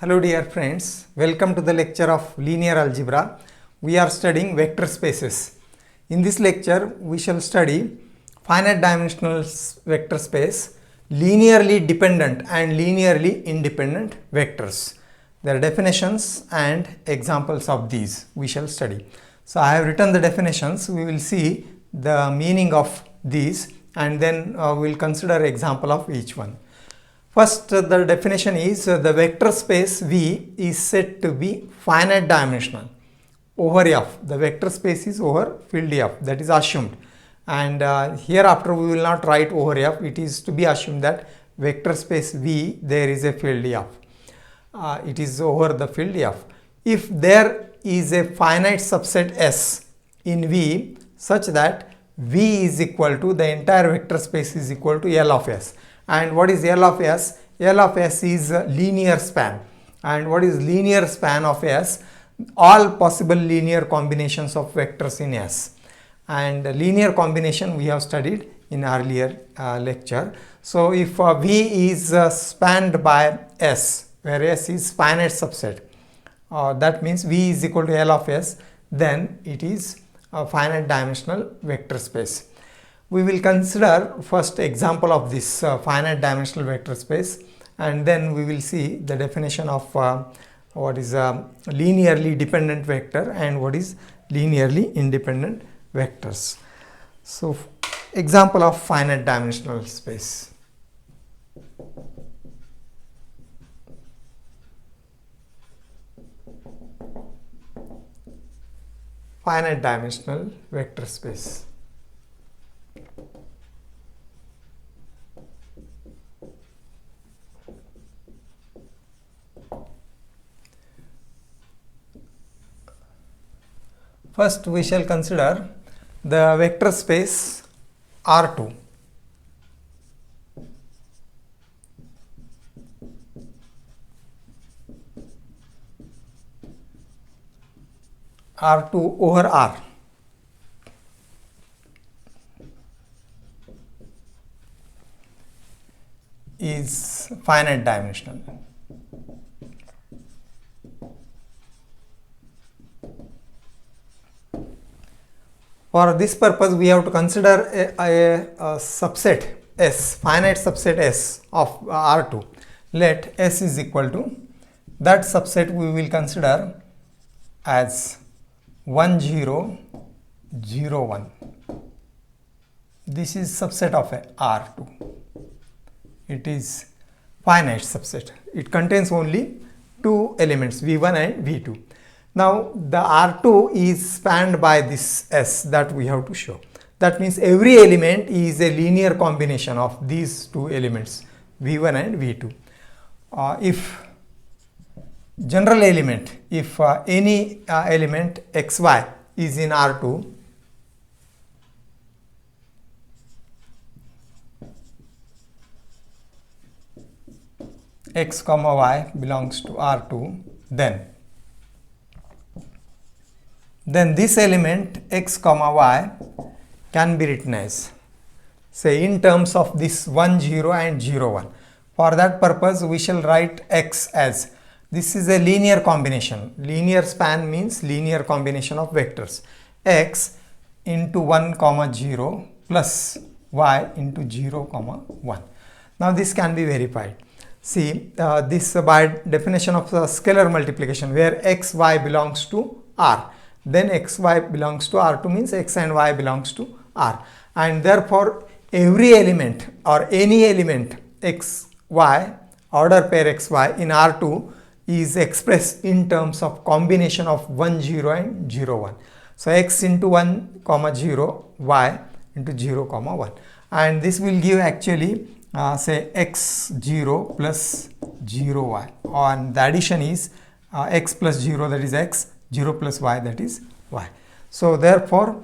Hello dear friends, welcome to the lecture of linear algebra. We are studying vector spaces. In this lecture, we shall study finite dimensional vector space, linearly dependent and linearly independent vectors. Their definitions and examples of these we shall study. So I have written the definitions. We will see the meaning of these and then we will consider example of each one. First, the definition is the vector space V is said to be finite dimensional over F. The vector space is over field F, that is assumed. And hereafter we will not write over F, it is to be assumed that vector space V there is a field F. It is over the field F. If there is a finite subset S in V such that V is equal to the entire vector space is equal to L of S. And what is L of S? L of S is linear span. And what is linear span of S? All possible linear combinations of vectors in S. And linear combination we have studied in earlier lecture. So if V is spanned by S, where S is finite subset, that means V is equal to L of S, then it is a finite dimensional vector space. We will consider first example of this finite dimensional vector space, and then we will see the definition of what is a linearly dependent vector and what is linearly independent vectors. So example of finite dimensional space. Finite dimensional vector space. First, we shall consider the vector space R2. R2 over R is finite dimensional. For this purpose, we have to consider a subset S, finite subset S of R2. Let S is equal to, that subset we will consider as 1 0 0 1. This is subset of R2. It is finite subset. It contains only two elements V1 and V2. Now the R2 is spanned by this S that we have to show. That means every element is a linear combination of these two elements V1 and V2. If general element, if any element xy is in R2, x comma y belongs to R2, then this element x comma y can be written as, say, in terms of this 1 0 and 0 1. For that purpose we shall write x as, this is a linear combination. Linear span means linear combination of vectors, x into 1 comma 0 plus y into 0 comma 1. Now this can be verified. See, this by definition of the scalar multiplication, where x y belongs to R, then x y belongs to R2 means x and y belongs to R, and therefore every element or any element x y, order pair x y in R2 is expressed in terms of combination of 1 0 and 0 1. So x into 1 comma 0, y into 0 comma 1, and this will give actually say x 0 plus 0 y, and the addition is x plus 0, that is x, 0 plus y, that is y. So therefore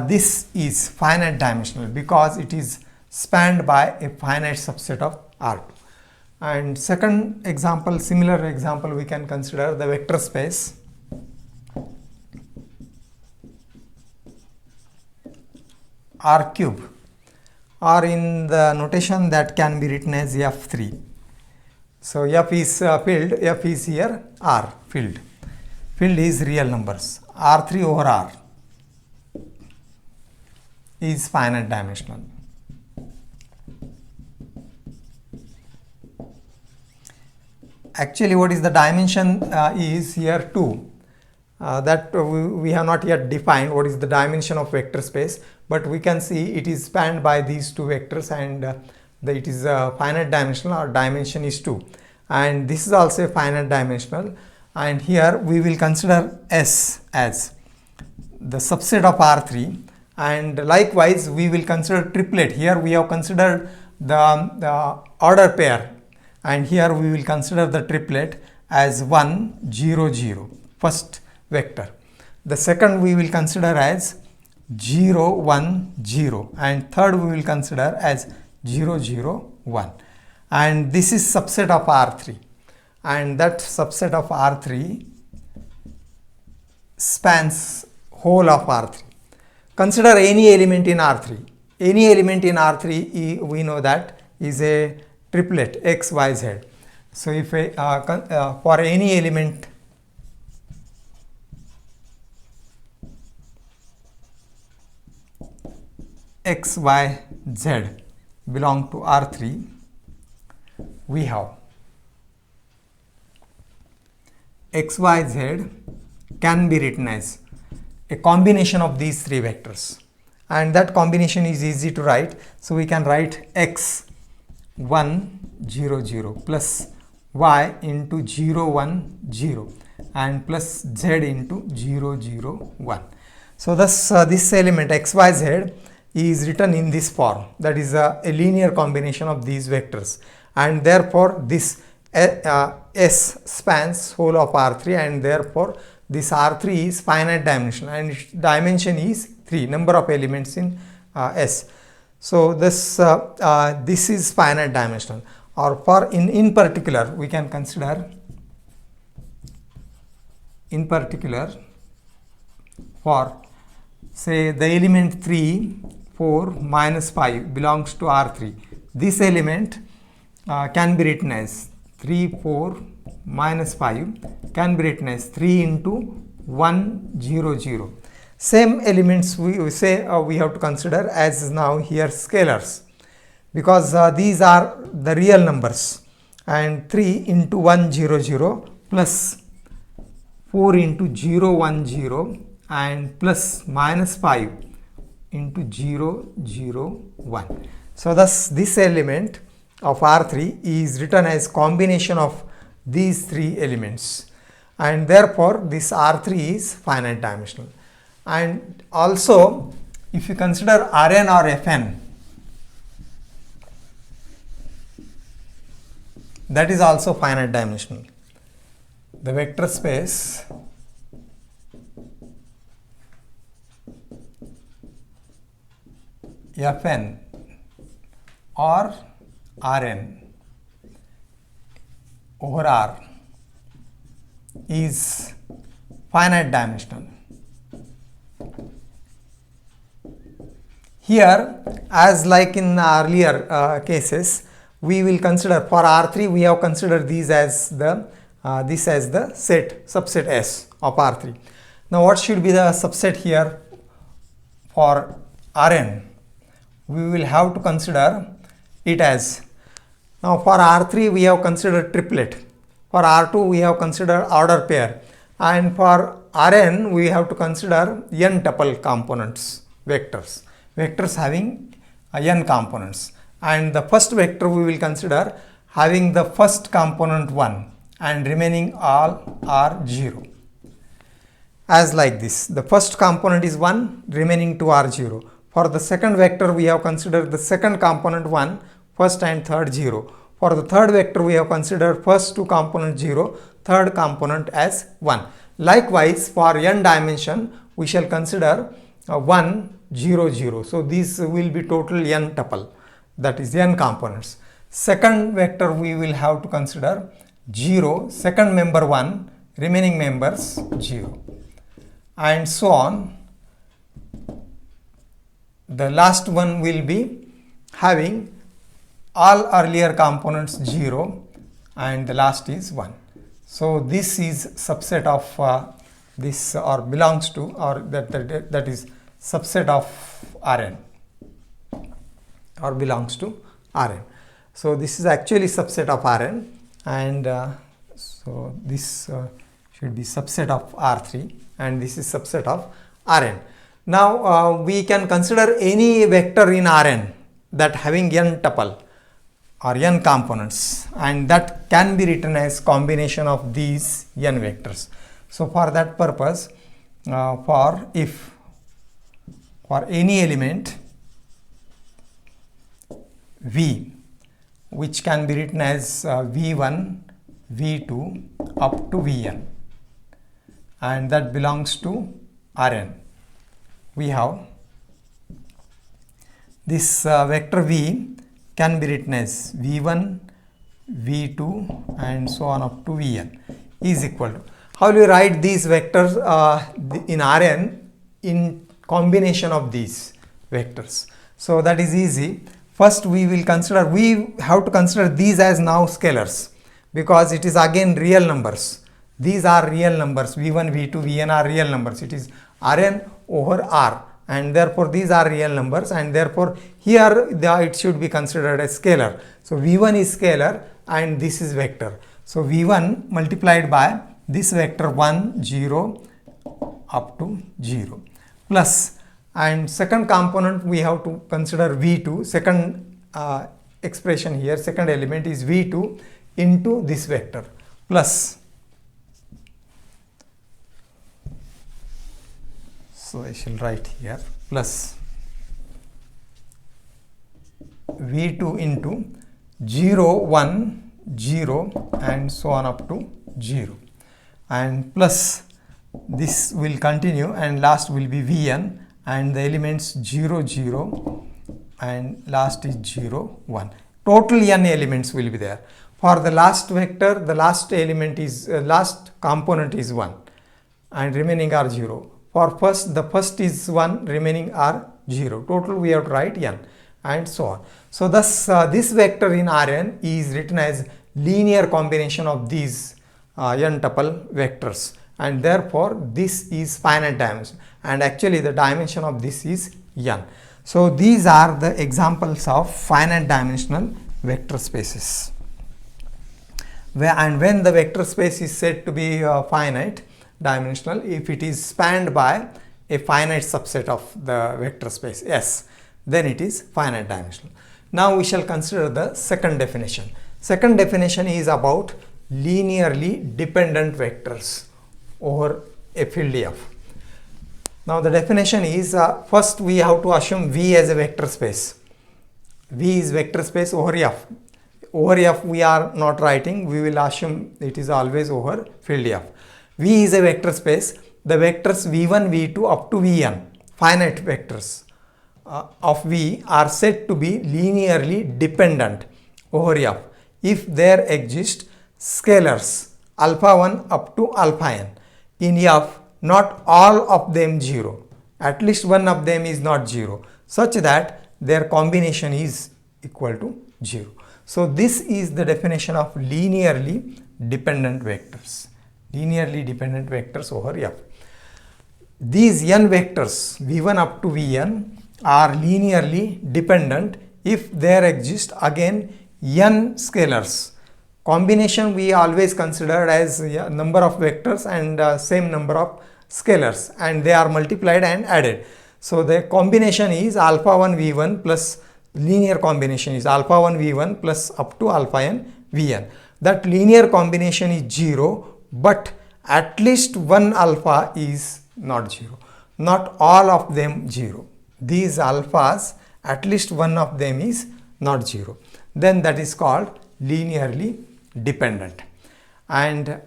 this is finite dimensional because it is spanned by a finite subset of R2. And second example, similar example, we can consider the vector space R cube, or in the notation that can be written as F3. So F is filled, F is here R, filled. Filled is real numbers. R3 over R is finite dimensional. Actually, what is the dimension is here 2. That we have not yet defined what is the dimension of vector space, but we can see it is spanned by these two vectors, and it is finite dimensional, or dimension is 2, and this is also finite dimensional. And here we will consider S as the subset of R3, and likewise we will consider triplet. Here we have considered the order pair, and here we will consider the triplet as 1 0 0, first vector. The second we will consider as 0 1 0, and third we will consider as 0 0 1, and this is subset of R3, and that subset of R3 spans whole of R3. Consider any element in R3. Any element in R3 we know that is a triplet x y z. So if for any element x y z belong to R3, we have x y z can be written as a combination of these three vectors, and that combination is easy to write. So we can write x 1 0 0 plus y into 0 1 0 and plus z into 0 0 1. So thus this element x y z is written in this form, that is a linear combination of these vectors, and therefore this S spans whole of R3, and therefore this R3 is finite dimensional, and its dimension is 3, number of elements in S. So this this is finite dimensional. Or for in particular we can consider, in particular, for say the element 3 4 minus 5 belongs to R3. This element can be written as 3 4 minus 5 can be written as 3 into 1 0 0. Same elements we say we have to consider as now here scalars, because these are the real numbers, and 3 into 1 0 0 plus 4 into 0 1 0 and plus minus 5 into 0 0 1. So thus this element of R3 is written as combination of these three elements, and therefore this R3 is finite dimensional. And also if you consider Rn or Fn, that is also finite dimensional. The vector space Fn or Rn over R is finite dimensional. Here, as like in earlier cases, we will consider for R3 we have considered these as the this as the subset S of R3. Now what should be the subset here for Rn? We will have to consider it as, now for R3 we have considered triplet, for R2 we have considered order pair, and for Rn we have to consider n tuple components, vectors having n components, and the first vector we will consider having the first component 1 and remaining all are 0. As like this, the first component is 1, remaining 2 are 0. For the second vector we have considered the second component 1, first and third 0. For the third vector we have considered first two component 0, third component as 1. Likewise for n dimension we shall consider 1 0 0. So this will be total n tuple, that is n components. Second vector we will have to consider 0, second member 1, remaining members 0, and so on. The last one will be having all earlier components 0 and the last is 1. So this is subset of this, or belongs to, or that is subset of Rn, or belongs to Rn. So this is actually subset of Rn, and so this should be subset of R3, and this is subset of Rn. Now we can consider any vector in Rn that having n tuple or n components, and that can be written as combination of these n vectors. So for that purpose, for any element V, which can be written as V1, V2 up to Vn, and that belongs to Rn, we have this vector V can be written as V1, V2 and so on up to Vn is equal to. How will you write these vectors in Rn in combination of these vectors? So that is easy. First we have to consider these as now scalars, because it is again real numbers. These are real numbers. V1, V2, Vn are real numbers. It is Rn over R, and therefore these are real numbers, and therefore here it should be considered as scalar. So V1 is scalar and this is vector. So V1 multiplied by this vector 1, 0 up to 0 plus, and second component we have to consider V2, second expression here, second element is V2 into this vector plus. So I shall write here plus V2 into 0, 1, 0 and so on up to 0, and plus this will continue and last will be Vn, and the elements 0, 0 and last is 0, 1. Total n elements will be there. For the last vector, the last element is last component is 1 and remaining are 0. For the first is 1, remaining are 0. Total we have to write n and so on. So thus this vector in Rn is written as linear combination of these n tuple vectors, and therefore this is finite dimension, and actually the dimension of this is n. So these are the examples of finite dimensional vector spaces. And when the vector space is said to be finite dimensional, if it is spanned by a finite subset of the vector space S, then it is finite dimensional. Now we shall consider the second definition. Second definition is about linearly dependent vectors over a field F. Now the definition is, first we have to assume V as a vector space. V is vector space over F. Over F we are not writing, we will assume it is always over field F. V is a vector space. The vectors V1, V2 up to Vn, finite vectors of V, are said to be linearly dependent over F if there exist scalars alpha 1 up to alpha n in F, not all of them 0, at least one of them is not 0, such that their combination is equal to 0. So this is the definition of linearly dependent vectors. Linearly dependent vectors over F. These n vectors V1 up to Vn are linearly dependent if there exist again n scalars. Combination we always considered as number of vectors and same number of scalars, and they are multiplied and added. So the combination is alpha 1 V1 plus, linear combination is alpha 1 V1 plus up to alpha n Vn. That linear combination is 0, but at least one alpha is not 0, not all of them 0. These alphas, at least one of them is not 0. Then that is called linearly dependent. And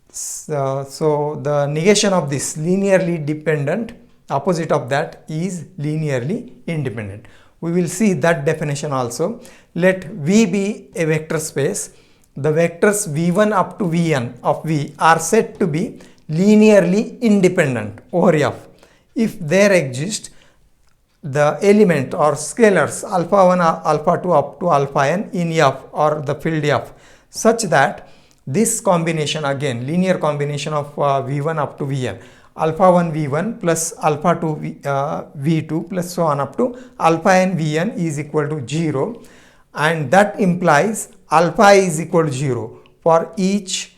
so the negation of this linearly dependent, opposite of that is linearly independent. We will see that definition also. Let V be a vector space. The vectors V1 up to Vn of V are said to be linearly independent over F if there exist the element or scalars alpha 1 alpha 2 up to alpha n in F or the field F such that this combination, again linear combination of V1 up to Vn, alpha 1 V1 plus alpha 2 V2 plus so on up to alpha n Vn is equal to 0, and that implies alpha is equal to 0 for each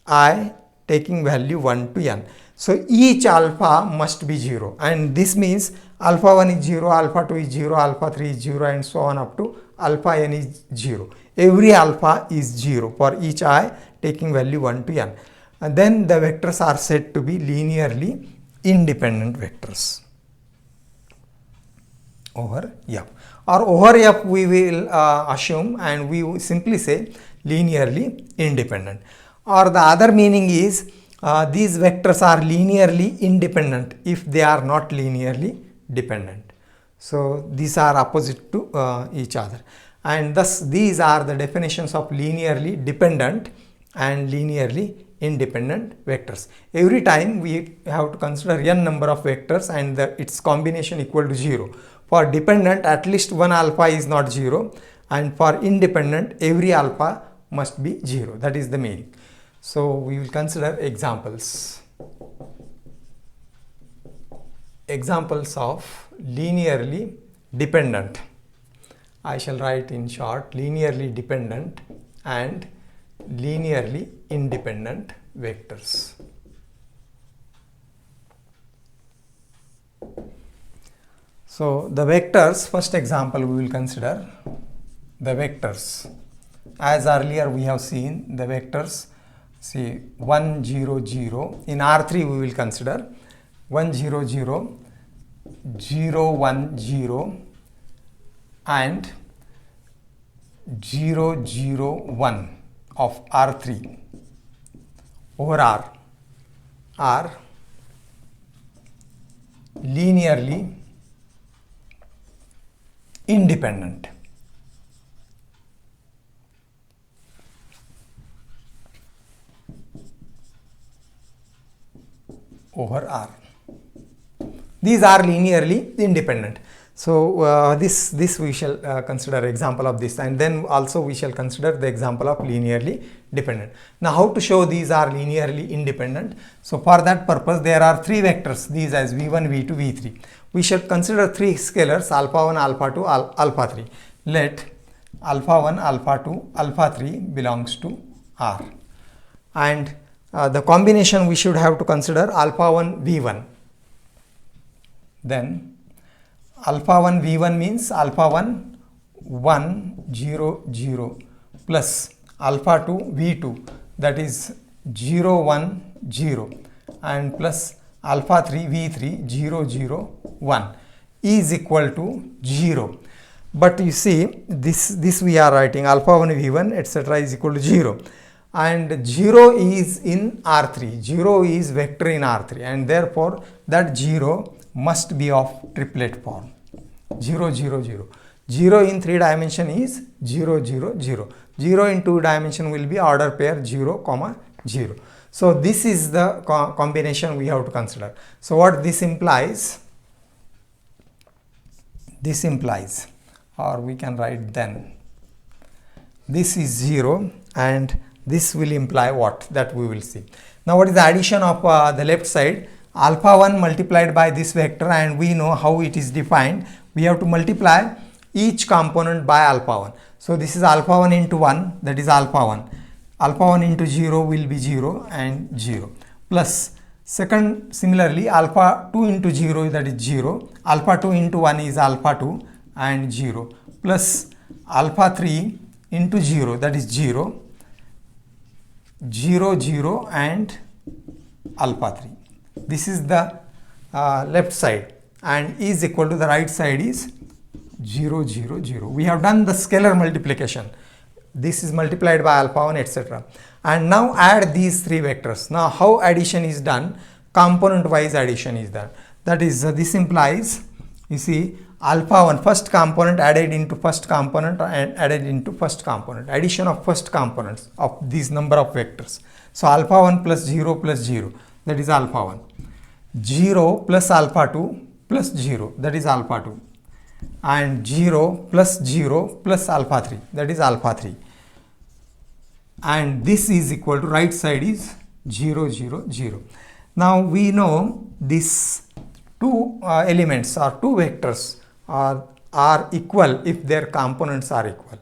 I taking value 1 to n. So each alpha must be 0, and this means alpha 1 is 0, alpha 2 is 0, alpha 3 is 0, and so on up to alpha n is 0. Every alpha is 0 for each I taking value 1 to n. And then the vectors are said to be linearly independent vectors over F. Or over F we will assume, and we will simply say linearly independent. Or the other meaning is these vectors are linearly independent if they are not linearly dependent. So these are opposite to each other, and thus these are the definitions of linearly dependent and linearly independent vectors. Every time we have to consider n number of vectors and its combination equal to 0. For dependent, at least one alpha is not 0, and for independent every alpha must be 0. That is the meaning. So we will consider examples. Examples of linearly dependent. I shall write in short linearly dependent and linearly independent vectors. So the vectors, first example we will consider the vectors. As earlier we have seen the vectors, see 1 0 0. In R3 we will consider 1 0 0, 0 1 0 and 0 0 1 of R3 over R are linearly independent. Over R. These are linearly independent. So this we shall consider example of this, and then also we shall consider the example of linearly dependent. Now how to show these are linearly independent? So for that purpose there are three vectors, these as V1, V2, V3. We shall consider three scalars alpha 1, alpha 2, alpha 3. Let alpha 1, alpha 2, alpha 3 belongs to R, and the combination we should have to consider alpha 1 V1. Then alpha 1 V1 means alpha 1 1 0 0 plus alpha 2 V2, that is 0 1 0, and plus alpha 3 V3 0 0 1 is equal to 0. But you see this we are writing alpha 1 V1 etc. is equal to 0, and 0 is in R3, 0 is vector in R3, and therefore that 0 must be of triplet form. 0 0 0. 0 in 3 dimension is 0 0 0. 0 in 2 dimension will be order pair 0 comma 0. So this is the combination we have to consider. So what this implies? This implies, or we can write then, this is 0 and this will imply what? That we will see. Now what is the addition of the left side? Alpha 1 multiplied by this vector, and we know how it is defined. We have to multiply each component by alpha 1. So this is alpha 1 into 1, that is alpha 1. Alpha 1 into 0 will be 0 and 0, plus second similarly alpha 2 into 0, that is 0. Alpha 2 into 1 is alpha 2 and 0, plus alpha 3 into 0, that is 0, 0 0 and alpha 3. This is the left side, and is equal to the right side is 0 0 0. We have done the scalar multiplication. This is multiplied by alpha 1 etc. And now add these three vectors. Now how addition is done? Component wise addition is done. That is this implies, you see, alpha 1 first component added into first component and added into first component. Addition of first components of these number of vectors. So alpha 1 plus 0 plus 0, that is alpha 1. 0 plus alpha 2 plus 0, that is alpha 2. And 0 plus 0 plus alpha 3, that is alpha 3. and this is equal to right side is 0, 0, 0. Now we know these two elements or two vectors are equal if their components are equal.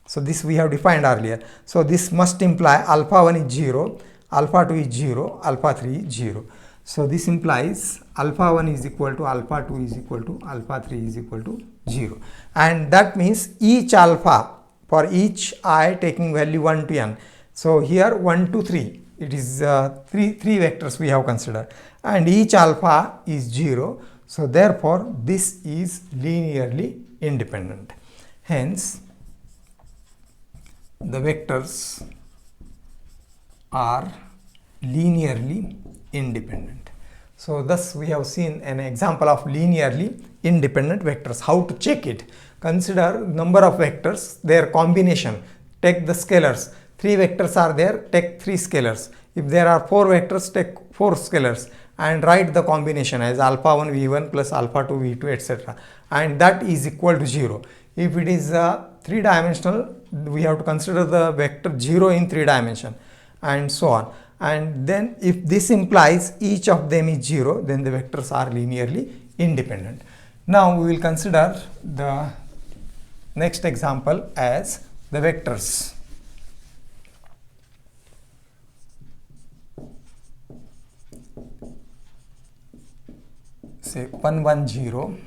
So this we have defined earlier. So this must imply alpha 1 is 0, alpha 2 is 0, alpha 3 is 0. So this implies alpha 1 is equal to alpha 2 is equal to alpha 3 is equal to 0. And that means each alpha for each I taking value 1 to n. So here 1 to 3, it is three vectors we have considered, and each alpha is 0. So therefore this is linearly independent. Hence the vectors are linearly independent. So thus we have seen an example of linearly independent vectors. How to check it? Consider number of vectors, their combination. Take the scalars. 3 vectors are there, take 3 scalars. If there are 4 vectors, take 4 scalars and write the combination as alpha 1 v1 plus alpha 2 v2, etc. And that is equal to 0. If it is 3 dimensional, we have to consider the vector 0 in 3 dimension and so on. And then if this implies each of them is 0, then the vectors are linearly independent. Now we will consider the next example as the vectors. Say 1 1 0,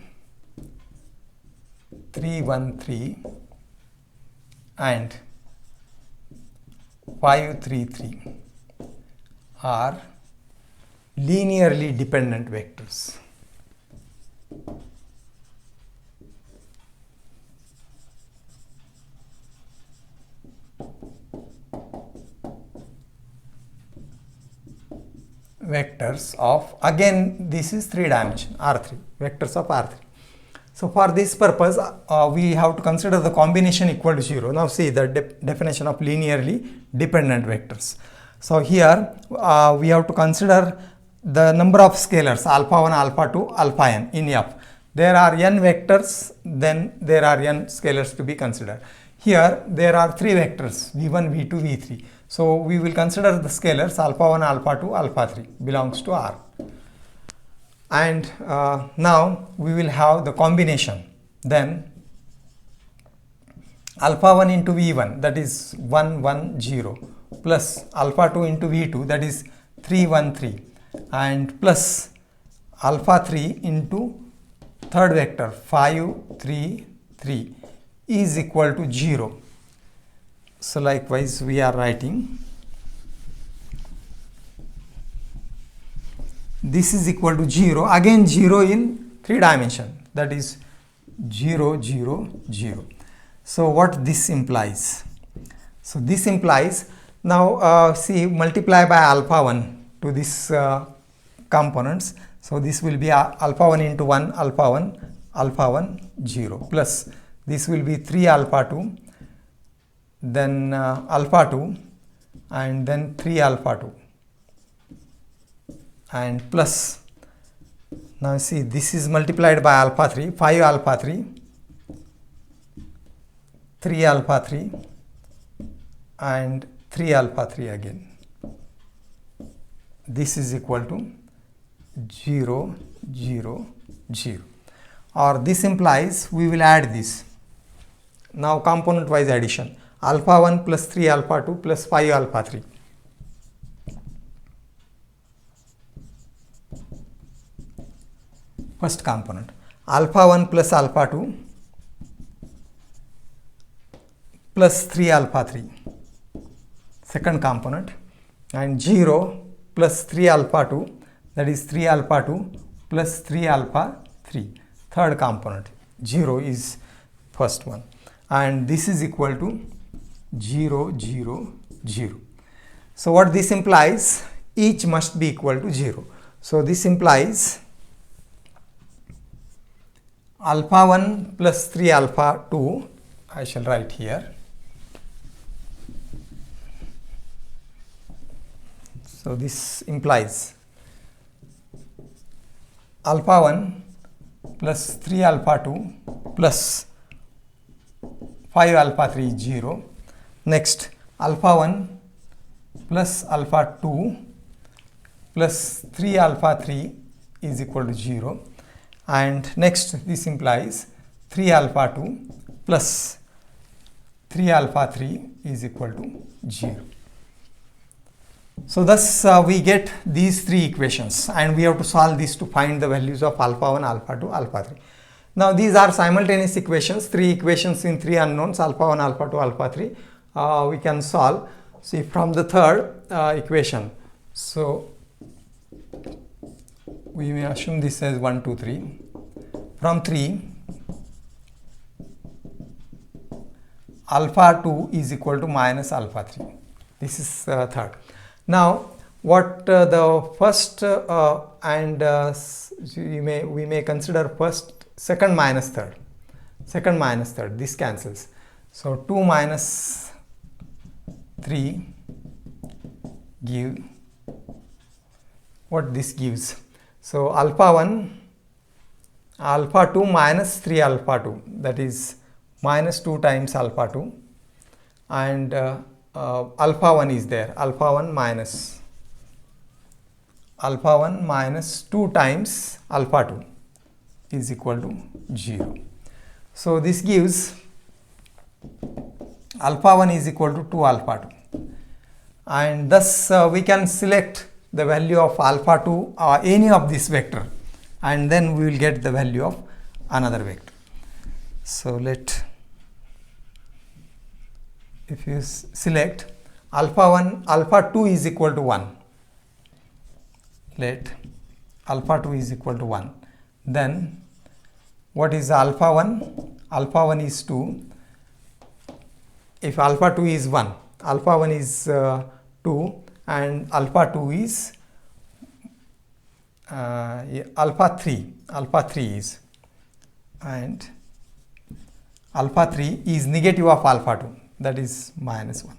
3 1 3 and 5 3 3 are linearly dependent vectors. Vectors of, again this is 3 dimension, R3, vectors of R3. So for this purpose we have to consider the combination equal to 0. Now see the definition of linearly dependent vectors. So here we have to consider the number of scalars alpha 1, alpha 2, alpha n in F. There are n vectors, then there are n scalars to be considered. Here there are 3 vectors v1, v2, v3. So we will consider the scalars alpha 1, alpha 2, alpha 3 belongs to R. And now we will have the combination. Then alpha 1 into v1, that is 1 1 0, plus alpha 2 into v2, that is 3 1 3, and plus alpha 3 into third vector 5 3 3 is equal to 0. So likewise we are writing this is equal to 0, again 0 in 3 dimension, that is 0 0 0. So what this implies? So this implies, now see, multiply by alpha 1 to this components. So this will be alpha 1 into 1 alpha 1 0, plus this will be 3 alpha 2, then alpha 2, and then 3 alpha 2, and plus, now see, this is multiplied by alpha 3, 5 alpha 3, 3 alpha 3, and 3 alpha 3 again. This is equal to 0 0 0, or this implies we will add this. Now component wise addition, alpha 1 plus 3 alpha 2 plus 5 alpha 3. First component, alpha 1 plus alpha 2 plus 3 alpha 3. Second component, and 0 plus 3 alpha 2, that is 3 alpha 2 plus 3 alpha 3. Third component, 0 is first one, and this is equal to 0 0 0. So what this implies? Each must be equal to 0. So this implies alpha 1 plus 3 alpha 2, I shall write here. So this implies alpha 1 plus 3 alpha 2 plus 5 alpha 3 is 0. Next, alpha 1 plus alpha 2 plus 3 alpha 3 is equal to 0, and next this implies 3 alpha 2 plus 3 alpha 3 is equal to 0. So thus we get these three equations, and we have to solve these to find the values of alpha 1, alpha 2, alpha 3. Now these are simultaneous equations, three equations in three unknowns, alpha 1, alpha 2, alpha 3. We can solve. See, from the third equation, so we may assume this as 1, 2, 3. From 3, alpha 2 is equal to minus alpha 3. This is third. Now what the first we may consider second minus third. This cancels. So 2 minus 3 give what this gives. So alpha 1, alpha 2 minus 3 alpha 2, that is minus 2 times alpha 2, and alpha 1 is there, alpha 1 minus 2 times alpha 2 is equal to 0. So this gives alpha 1 is equal to 2 alpha 2, and thus we can select the value of alpha 2 or any of this vector, and then we will get the value of another vector. So if you select alpha 2 is equal to 1, let alpha 2 is equal to 1, then what is alpha 1? Alpha 1 is 2. If alpha 2 is 1, alpha 1 is 2, and alpha 2 is alpha 3 is, and alpha 3 is negative of alpha 2, that is minus 1.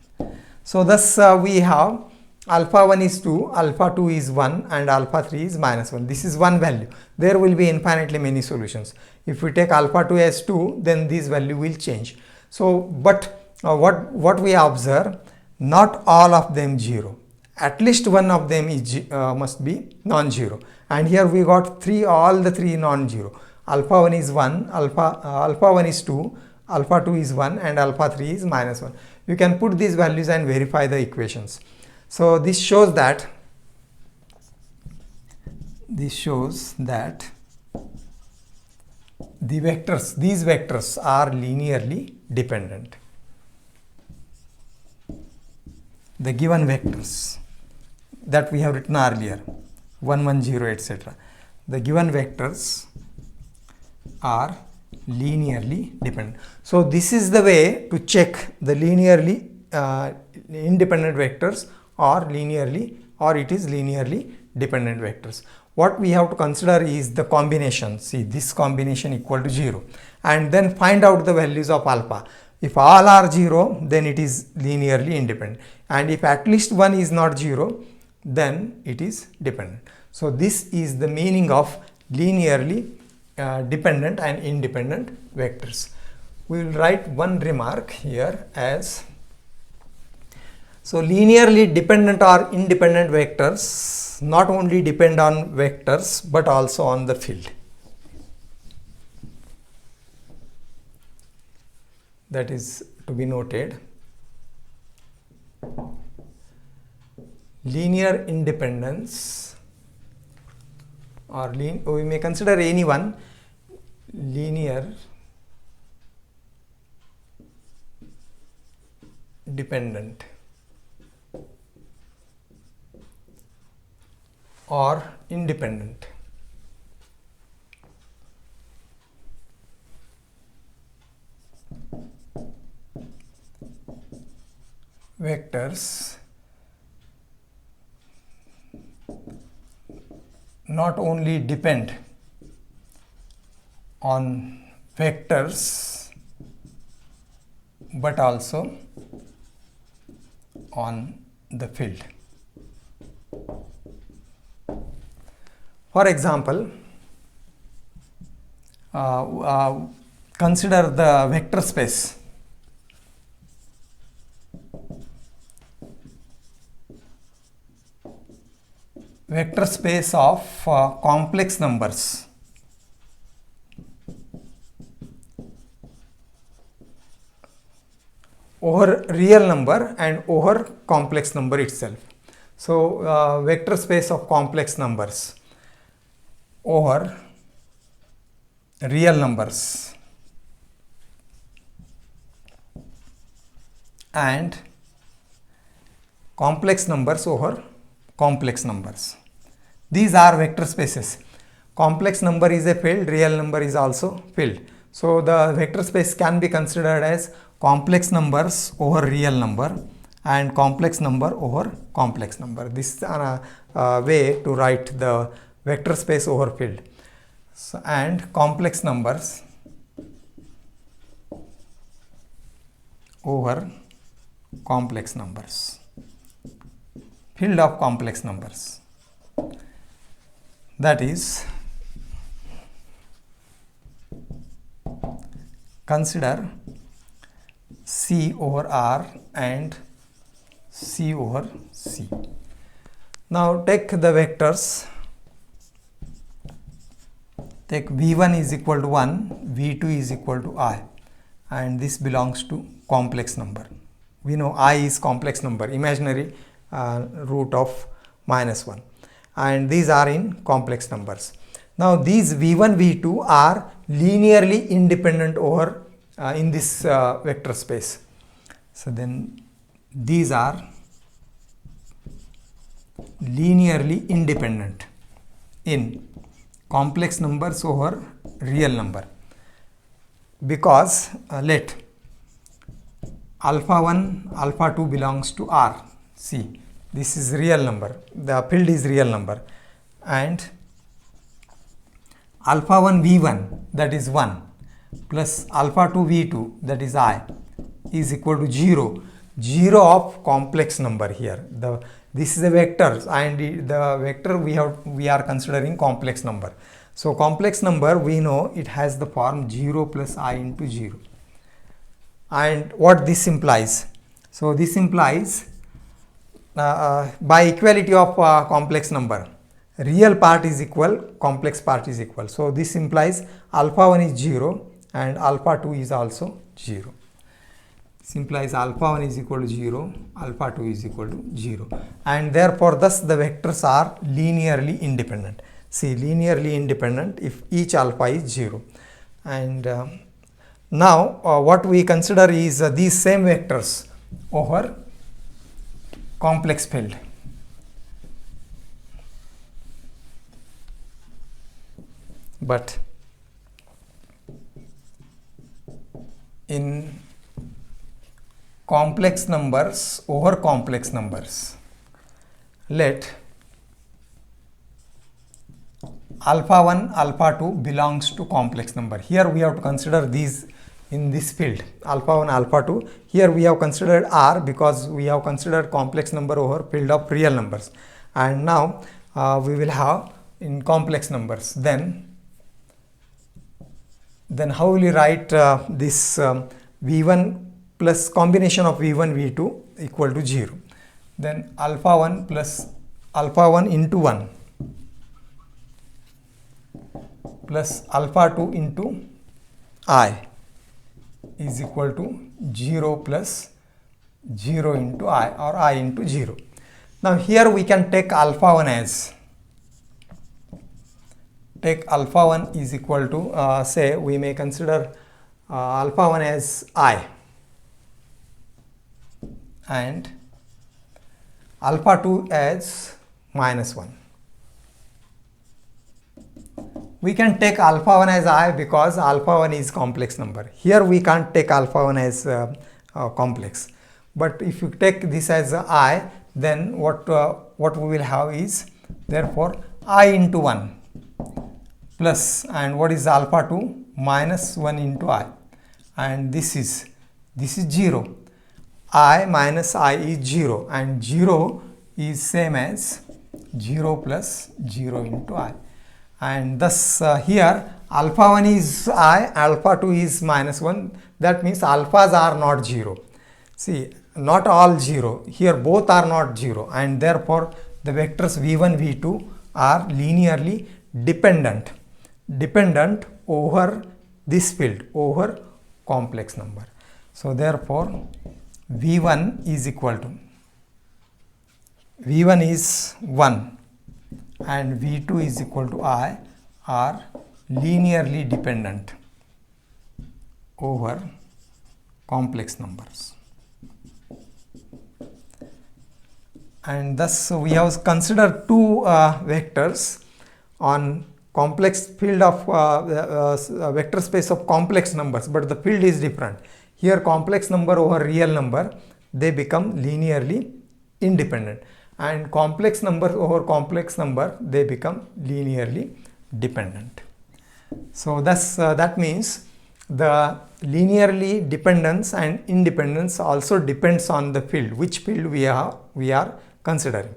So thus we have alpha 1 is 2, alpha 2 is 1, and alpha 3 is minus 1. This is one value. There will be infinitely many solutions. If we take alpha 2 as 2, then this value will change. So but what we observe, not all of them 0. At least one of them is must be non-zero, and here we got all the three non-zero. Alpha 1 is 1, alpha 1 is 2, alpha 2 is 1, and alpha 3 is minus 1. You can put these values and verify the equations. So this shows that these vectors are linearly dependent. The given vectors that we have written earlier, 1, 1, 0, etc. The given vectors are linearly dependent. So this is the way to check the linearly independent vectors or it is linearly dependent vectors. What we have to consider is the combination. See, this combination equal to 0, and then find out the values of alpha. If all are 0, then it is linearly independent, and if at least one is not 0, then it is dependent. So this is the meaning of linearly dependent and independent vectors. We will write one remark here as, so linearly dependent or independent vectors not only depend on vectors but also on the field. That is to be noted. Linear independence, or we may consider any one, linear dependent or independent. Vectors not only depend on vectors but also on the field. For example, consider the vector space. vector space of complex numbers over real number and over complex number itself. So vector space of complex numbers over real numbers and complex numbers over complex numbers. These are vector spaces. Complex number is a field, real number is also field. So the vector space can be considered as complex numbers over real number and complex number over complex number. This is a way to write the vector space over field. So, and complex numbers over complex numbers, field of complex numbers, that is, consider C over R and C over C. Now take the vectors, take V1 is equal to 1, V2 is equal to I, and this belongs to complex number. We know I is complex number, imaginary root of -1, and these are in complex numbers. Now these V1, V2 are linearly independent over in this vector space. So then these are linearly independent in complex numbers over real number, because let alpha 1, alpha 2 belongs to R. See, this is real number, the field is real number, and alpha 1 V1, that is 1, plus alpha 2 V2, that is I, is equal to 0. 0 of complex number here. This is a vector, and the vector we are considering complex number. So complex number, we know it has the form 0 plus I into 0. And what this implies? So this implies by equality of complex number, real part is equal, complex part is equal. So this implies alpha 1 is 0 and alpha 2 is also 0. This implies alpha 1 is equal to 0, alpha 2 is equal to 0, and therefore thus the vectors are linearly independent. See, linearly independent if each alpha is 0. And now what we consider is these same vectors over complex field. But in complex numbers over complex numbers, let alpha 1, alpha 2 belongs to complex number. Here we have to consider these in this field, alpha 1, alpha 2. Here we have considered R because we have considered complex number over field of real numbers. And now we will have in complex numbers. Then how will we write this V1 plus combination of V1, V2 equal to 0. Then alpha 1 plus alpha 1 into 1 plus alpha 2 into I is equal to 0 plus 0 into I, or I into 0. Now here we can take alpha 1 as, take alpha 1 is equal to, say we may consider alpha 1 as I and alpha 2 as -1. We can take alpha 1 as I because alpha 1 is complex number. Here we can't take alpha 1 as complex. But if you take this as I, then what we will have is, therefore I into 1 plus, and what is alpha 2? -1 into I, and this is 0. I minus I is 0, and 0 is same as 0 plus 0 into I. And thus here alpha 1 is I, alpha 2 is -1. That means alphas are not 0. See, not all 0. Here both are not 0, and therefore the vectors v1, v2 are linearly dependent over this field, over complex number. So therefore v1 is equal to, v1 is 1 and v2 is equal to I are linearly dependent over complex numbers. And thus we have considered two vectors on complex field of vector space of complex numbers, but the field is different. Here complex number over real number, they become linearly independent, and complex number over complex number, they become linearly dependent. So thus that means the linearly dependence and independence also depends on the field, which field we are considering.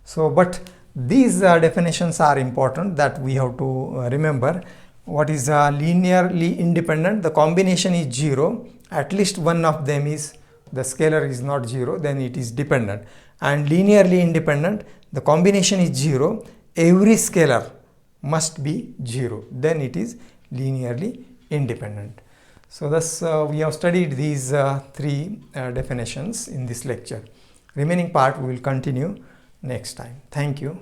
So but these definitions are important, that we have to remember. What is linearly independent? The combination is 0, at least one of them is, the scalar is not 0, then it is dependent. And linearly independent, the combination is 0, every scalar must be 0, then it is linearly independent. So thus we have studied these three definitions in this lecture. Remaining part we will continue next time. Thank you.